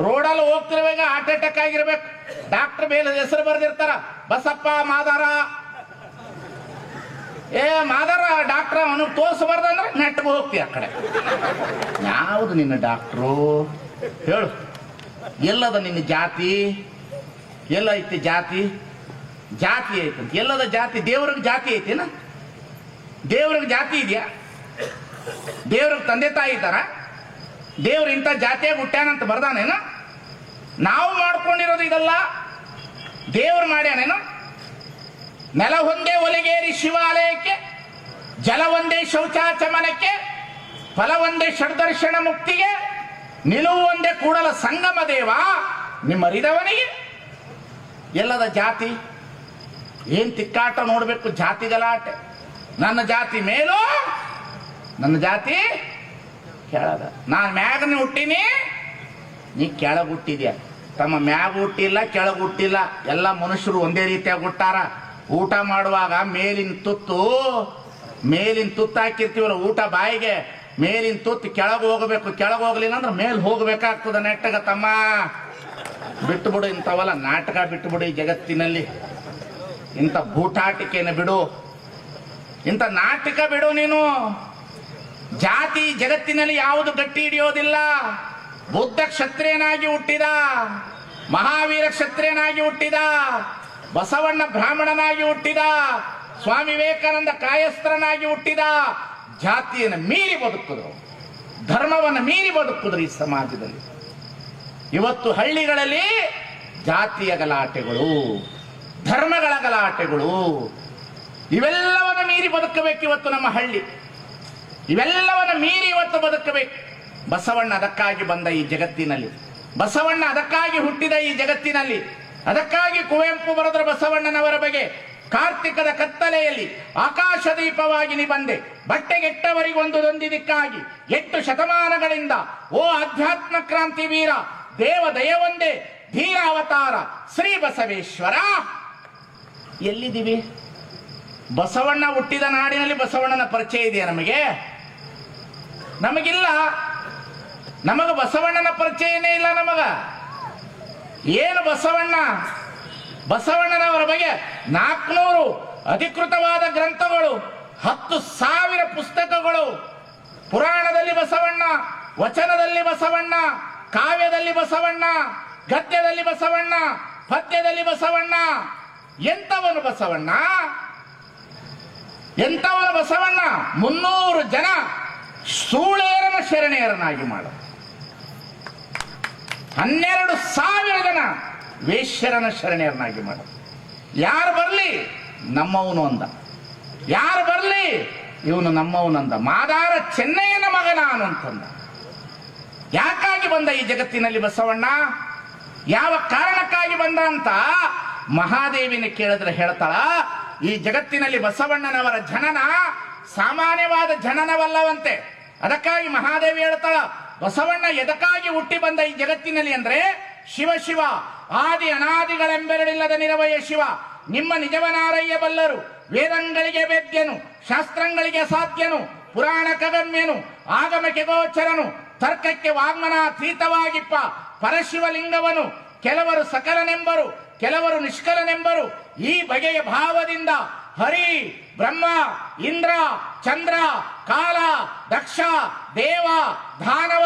ರೋಡಲ್ಲಿ ಹೋಗ್ತಿರ್ಬೇಕು heart attack ಆಗಿರ್ಬೇಕು. Doctor ಮೇಲೆ ಹೆಸರು ಬರೆದಿರ್ತಾರ, ಬಸಪ್ಪ ಮಾದಾರ. ಮಾದಾರ ಡಾಕ್ಟ್ರ ಅವನಿಗೆ ತೋರಿಸಬಾರ್ದಂದ್ರೆ ನೆಟ್ಗೆ ಹೋಗ್ತೀಯ ಆ ಕಡೆ. ಯಾವುದು ನಿನ್ನ ಡಾಕ್ಟ್ರು ಹೇಳು? ಎಲ್ಲದ ನಿನ್ನ ಜಾತಿ? ಎಲ್ಲ ಐತಿ ಜಾತಿ? ಜಾತಿ ಐತಂತ ಎಲ್ಲದ ಜಾತಿ? ದೇವ್ರಿಗೆ ಜಾತಿ ಐತಿನ? ದೇವ್ರಿಗೆ ಜಾತಿ ಇದೆಯಾ? ದೇವ್ರಿಗೆ ತಂದೆ ತಾಯಿ ಇದ್ದಾರ? ದೇವ್ರು ಇಂಥ ಜಾತಿಯಾಗಿ ಹುಟ್ಟ್ಯಾನಂತ ಬರ್ದಾನೇನು? ನಾವು ಮಾಡ್ಕೊಂಡಿರೋದು ಇದಲ್ಲ, ದೇವ್ರು ಮಾಡ್ಯಾನೇನು? ನೆಲ ಒಂದೇ ಒಲೆಗೇರಿ ಶಿವಾಲಯಕ್ಕೆ, ಜಲ ಒಂದೇ ಶೌಚಾಚಮನಕ್ಕೆ, ಫಲ ಒಂದೇ ಷಡ್ದರ್ಶನ ಮುಕ್ತಿಗೆ, ನಿಲುವು ಒಂದೇ ಕೂಡಲ ಸಂಗಮ ದೇವ ನಿಮ್ಮರಿದವನಿಗೆ. ಎಲ್ಲದ ಜಾತಿ? ಏನ್ ತಿಕ್ಕಾಟ ನೋಡ್ಬೇಕು, ಜಾತಿ ಗಲಾಟೆ. ನನ್ನ ಜಾತಿ ಮೇಲೋ, ನನ್ನ ಜಾತಿ ಕೆಳಗ. ನಾನು ಮ್ಯಾಗನೆ ಹುಟ್ಟಿನಿ, ನೀ ಕೆಳಗೆ ಹುಟ್ಟಿದ್ಯಾ ತಮ್ಮ. ಮ್ಯಾಗ ಹುಟ್ಟಿಲ್ಲ, ಕೆಳಗೆ ಹುಟ್ಟಿಲ್ಲ, ಎಲ್ಲ ಮನುಷ್ಯರು ಒಂದೇ ರೀತಿಯಾಗಿ ಹುಟ್ಟಾರ. ಊಟ ಮಾಡುವಾಗ ಮೇಲಿನ ತುತ್ತು ಹಾಕಿರ್ತೀವಲ್ಲ ಊಟ ಬಾಯಿಗೆ, ಮೇಲಿನ ತುತ್ತು ಕೆಳಗೆ ಹೋಗಬೇಕು. ಕೆಳಗೆ ಹೋಗ್ಲಿಲ್ಲ ಅಂದ್ರೆ ಮೇಲ್ ಹೋಗ್ಬೇಕಾಗ್ತದ ನೆಟ್ಟಗ ತಮ್ಮ. ಬಿಟ್ಟು ಬಿಡು ಇಂಥವಲ್ಲ ನಾಟಕ, ಬಿಟ್ಟು ಬಿಡು. ಈ ಜಗತ್ತಿನಲ್ಲಿ ಇಂಥ ಬೂಟಾಟಿಕೆಯನ್ನು ಬಿಡು, ಇಂಥ ನಾಟಕ ಬಿಡು ನೀನು. ಜಾತಿ ಜಗತ್ತಿನಲ್ಲಿ ಯಾವುದು ಗಟ್ಟಿ ಹಿಡಿಯೋದಿಲ್ಲ. ಬುದ್ಧ ಕ್ಷತ್ರಿಯನಾಗಿ ಹುಟ್ಟಿದ, ಮಹಾವೀರ ಕ್ಷತ್ರಿಯನಾಗಿ ಹುಟ್ಟಿದ, ಬಸವಣ್ಣ ಬ್ರಾಹ್ಮಣನಾಗಿ ಹುಟ್ಟಿದ, ಸ್ವಾಮಿ ವಿವೇಕಾನಂದ ಕಾಯಸ್ಥರನಾಗಿ ಹುಟ್ಟಿದ. ಜಾತಿಯನ್ನು ಮೀರಿ ಬದುಕಿದ್ರು, ಧರ್ಮವನ್ನು ಮೀರಿ ಬದುಕಿದ್ರು ಈ ಸಮಾಜದಲ್ಲಿ. ಇವತ್ತು ಹಳ್ಳಿಗಳಲ್ಲಿ ಜಾತಿಯ ಗಲಾಟೆಗಳು, ಧರ್ಮಗಳ ಗಲಾಟೆಗಳು, ಇವೆಲ್ಲವನ್ನು ಮೀರಿ ಬದುಕಬೇಕು ಇವತ್ತು ನಮ್ಮ ಹಳ್ಳಿ. ಇವೆಲ್ಲವನ್ನು ಮೀರಿ ಇವತ್ತು ಬದುಕಬೇಕು. ಬಸವಣ್ಣ ಅದಕ್ಕಾಗಿ ಬಂದ ಈ ಜಗತ್ತಿನಲ್ಲಿ, ಬಸವಣ್ಣ ಅದಕ್ಕಾಗಿ ಹುಟ್ಟಿದ ಈ ಜಗತ್ತಿನಲ್ಲಿ. ಅದಕ್ಕಾಗಿ ಕುವೆಂಪು ಬರೆದ್ರ ಬಸವಣ್ಣನವರ ಬಗ್ಗೆ, ಕಾರ್ತಿಕದ ಕತ್ತಲೆಯಲ್ಲಿ ಆಕಾಶ ದೀಪವಾಗಿ ನೀ ಬಂದೆ, ಬಟ್ಟೆಗೆಟ್ಟವರಿಗೊಂದು ದೊಂದಿದಕ್ಕಾಗಿ 8 ಶತಮಾನಗಳಿಂದ ಓ ಅಧ್ಯಾತ್ಮ ಕ್ರಾಂತಿ ವೀರ, ದೇವ ದಯವೊಂದೇ ಧೀರ ಅವತಾರ ಶ್ರೀ ಬಸವೇಶ್ವರ. ಎಲ್ಲಿದ್ದೀವಿ? ಬಸವಣ್ಣ ಹುಟ್ಟಿದ ನಾಡಿನಲ್ಲಿ ಬಸವಣ್ಣನ ಪರಿಚಯ ಇದೆಯಾ ನಮಗೆ? ನಮಗಿಲ್ಲ. ನಮಗ ಬಸವಣ್ಣನ ಪರಿಚಯನೇ ಇಲ್ಲ. ನಮಗ ಏನು ಬಸವಣ್ಣ? ಬಸವಣ್ಣನವರ ಬಗ್ಗೆ 400 ಅಧಿಕೃತವಾದ ಗ್ರಂಥಗಳು, 10,000 ಪುಸ್ತಕಗಳು. ಪುರಾಣದಲ್ಲಿ ಬಸವಣ್ಣ, ವಚನದಲ್ಲಿ ಬಸವಣ್ಣ, ಕಾವ್ಯದಲ್ಲಿ ಬಸವಣ್ಣ, ಗದ್ಯದಲ್ಲಿ ಬಸವಣ್ಣ, ಪದ್ಯದಲ್ಲಿ ಬಸವಣ್ಣ. ಎಂಥವನು ಬಸವಣ್ಣ? ಎಂಥವನು ಬಸವಣ್ಣ? 300 ಜನ ಸೂಳೇರನ ಶರಣೆಯರನಾಗಿ ಮಾಡ, 12,000 ಜನ ವೇಶ್ಯರನ ಶರಣೆಯರನಾಗಿ ಮಾಡ. ಯಾರು ಬರಲಿ ನಮ್ಮವನು ಅಂದ, ಯಾರು ಬರಲಿ ಇವನು ನಮ್ಮವನಂದ. ಮಾದಾರ ಚೆನ್ನಯ್ಯನ ಮಗ ನಾನು ಅಂತಂದ. ಯಾಕಾಗಿ ಬಂದ ಈ ಜಗತ್ತಿನಲ್ಲಿ ಬಸವಣ್ಣ? ಯಾವ ಕಾರಣಕ್ಕಾಗಿ ಬಂದ ಅಂತ ಮಹಾದೇವಿನ ಕೇಳಿದ್ರೆ ಹೇಳ್ತಾಳ, ಈ ಜಗತ್ತಿನಲ್ಲಿ ಬಸವಣ್ಣನವರ ಜನನ ಸಾಮಾನ್ಯವಾದ ಜನನವಲ್ಲವಂತೆ. ಅದಕ್ಕಾಗಿ ಮಹಾದೇವಿ ಹೇಳ್ತಾಳ, ಬಸವಣ್ಣ ಎದಕ್ಕಾಗಿ ಹುಟ್ಟಿ ಬಂದ ಈ ಜಗತ್ತಿನಲ್ಲಿ ಅಂದ್ರೆ, ಶಿವ ಶಿವ ಆದಿ ಅನಾದಿಗಳೆಂಬೆರಡಿಲ್ಲದ ನಿರವಯ ಶಿವ ನಿಮ್ಮ ನಿಜವನಾರಯ್ಯ ಬಲ್ಲರು. ವೇದಂಗಳಿಗೆ ವೇದ್ಯನು, ಶಾಸ್ತ್ರಗಳಿಗೆ ಸಾಧ್ಯನು, ಪುರಾಣ ಕಗಮ್ಯನು, ಆಗಮಕ್ಕೆ ಗೋಚರನು, ತರ್ಕಕ್ಕೆ ವಾಗ್ಮನಾತೀತವಾಗಿಪ್ಪ ಪರಶಿವಲಿಂಗವನು. ಕೆಲವರು ಸಕಲನೆಂಬರು, ಕೆಲವರು ನಿಷ್ಕಲನೆಂಬರು. ಈ ಬಗೆಯ ಭಾವದಿಂದ ಹರಿ, ಬ್ರಹ್ಮ, ಇಂದ್ರ, ಚಂದ್ರ, ಕಾಲ, ದಕ್ಷ, ದೇವ, ದಾನವ,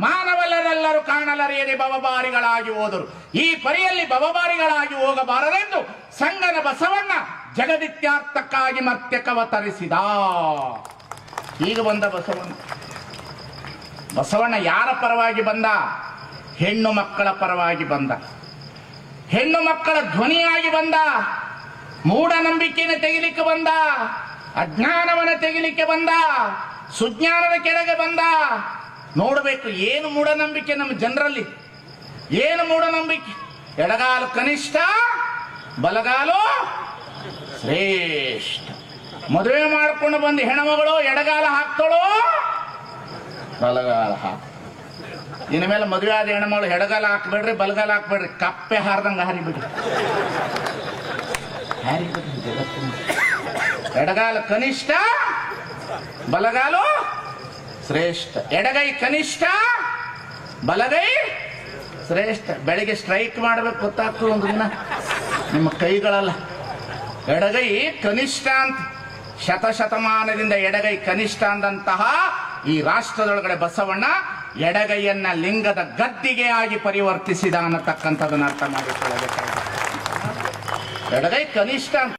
ಮಾನವರೆಲ್ಲರೂ ಕಾಣಲರಿಯದೆ ಭವಭಾರಿಗಳಾಗಿ ಹೋದರು. ಈ ಪರಿಯಲ್ಲಿ ಭವಭಾರಿಗಳಾಗಿ ಹೋಗಬಾರದೆಂದು ಸಂಗನ ಬಸವಣ್ಣ ಜಗದಿತ್ಯಾರ್ಥಕ್ಕಾಗಿ ಮರ್ತ್ಯಕವತರಿಸಿದ. ಈಗ ಬಂದ ಬಸವಣ್ಣ. ಬಸವಣ್ಣ ಯಾರ ಪರವಾಗಿ ಬಂದ? ಹೆಣ್ಣು ಮಕ್ಕಳ ಪರವಾಗಿ ಬಂದ, ಹೆಣ್ಣು ಮಕ್ಕಳ ಧ್ವನಿಯಾಗಿ ಬಂದ, ಮೂಢನಂಬಿಕೆಯನ್ನು ತೆಗಿಲಿಕ್ಕೆ ಬಂದ, ಅಜ್ಞಾನವನ್ನು ತೆಗಿಲಿಕ್ಕೆ ಬಂದ, ಸುಜ್ಞಾನದ ಕೆಳಗೆ ಬಂದ. ನೋಡಬೇಕು ಏನು ಮೂಢನಂಬಿಕೆ ನಮ್ಮ ಜನರಲ್ಲಿ, ಏನು ಮೂಢನಂಬಿಕೆ. ಎಡಗಾಲು ಕನಿಷ್ಠ, ಬಲಗಾಲು ಶ್ರೇಷ್ಠ. ಮದುವೆ ಮಾಡಿಕೊಂಡು ಬಂದು ಹೆಣ್ಮಗಳು ಎಡಗಾಲ ಹಾಕ್ತಾಳೋ, ಬಲಗಾಲ ಹಾಕ. ಇನ್ನು ಮೇಲೆ ಮದುವೆ ಆದ ಹೆಣ್ಮಗಳು ಎಡಗಾಲ ಹಾಕ್ಬೇಡ್ರಿ, ಬಲಗಾಲ ಹಾಕ್ಬೇಡ್ರಿ, ಕಪ್ಪೆ ಹಾರ್ದಂಗ ಹಾರಿಬಿಡ್ರಿ, ಹಾರಿಬಿಡ್ರಿ ಜಗತ್ತು. ಎಡಗಾಲ ಕನಿಷ್ಠ, ಬಲಗಾಲು ಶ್ರೇಷ್ಠ. ಎಡಗೈ ಕನಿಷ್ಠ, ಬಲಗೈ ಶ್ರೇಷ್ಠ. ಬೆಳಿಗ್ಗೆ ಸ್ಟ್ರೈಕ್ ಮಾಡ್ಬೇಕು ಗೊತ್ತಾಗ್ತದೆ ಒಂದು ದಿನ. ನಿಮ್ಮ ಕೈಗಳಲ್ಲ, ಎಡಗೈ ಕನಿಷ್ಠ ಅಂತ, ಶತಶತಮಾನದಿಂದ ಎಡಗೈ ಕನಿಷ್ಠ ಅಂದಂತಹ ಈ ರಾಷ್ಟ್ರದೊಳಗಡೆ ಬಸವಣ್ಣ ಎಡಗೈಯನ್ನ ಲಿಂಗದ ಗದ್ದಿಗೆ ಆಗಿ ಪರಿವರ್ತಿಸಿದ ಅನ್ನತಕ್ಕಂಥದನ್ನ ಅರ್ಥ ಮಾಡಿಕೊಳ್ಳಬೇಕಾಗಿದೆ. ಎಡಗೈ ಕನಿಷ್ಠ ಅಂತ